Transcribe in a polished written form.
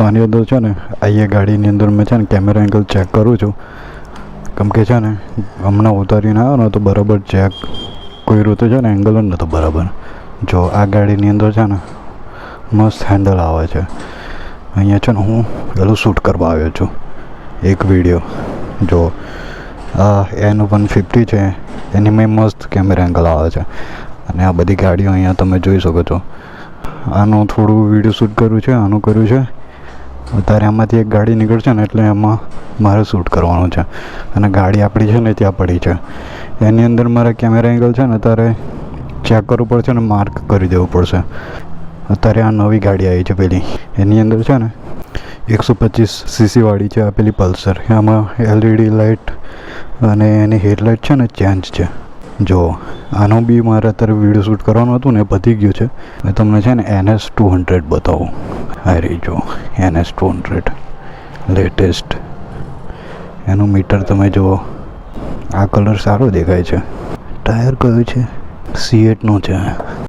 આની અંદર છે ને આ ગાડીની અંદર મેં છે ને કેમેરા એંગલ ચેક કરું છું, કેમ કે છે ને હમણાં ઉતારીને આવ્યો ને તો બરાબર ચેક કર્યું તો છે ને એંગલ જ નહોતો બરાબર. જો આ ગાડીની અંદર છે ને મસ્ત હેન્ડલ આવે છે. અહીંયા છે ને હું પેલું શૂટ કરવા આવ્યો છું એક વિડીયો. જો આ N150 છે એની મેં મસ્ત કેમેરા એંગલ આવે છે, અને આ બધી ગાડીઓ અહીંયા તમે જોઈ શકો છો. આનું થોડું વિડીયો શૂટ કર્યું છે, આનું કર્યું છે. અત્યારે આમાંથી એક ગાડી નીકળશે ને એટલે એમાં મારે શૂટ કરવાનું છે, અને ગાડી આપણી છે ને ત્યાં પડી છે. એની અંદર મારે કેમેરા એંગલ છે ને અત્યારે ચેક કરવું પડશે ને માર્ક કરી દેવું પડશે. અત્યારે આ નવી ગાડી આવી છે પેલી, એની અંદર છે ને 125cc વાળી છે આ પેલી પલ્સર. એમાં LED લાઇટ અને એની હેડલાઇટ છે ને ચેન્જ છે. જો આનું બી મારે અત્યારે વિડીયો શૂટ કરવાનું હતું ને પતી ગયું છે. મેં તમને છે ને NS200 બતાવું. આ રહી જો NS200 લેટેસ્ટ. એનું મીટર તમે જુઓ, આ કલર સારો દેખાય છે. ટાયર કયું છે? C8નું છે.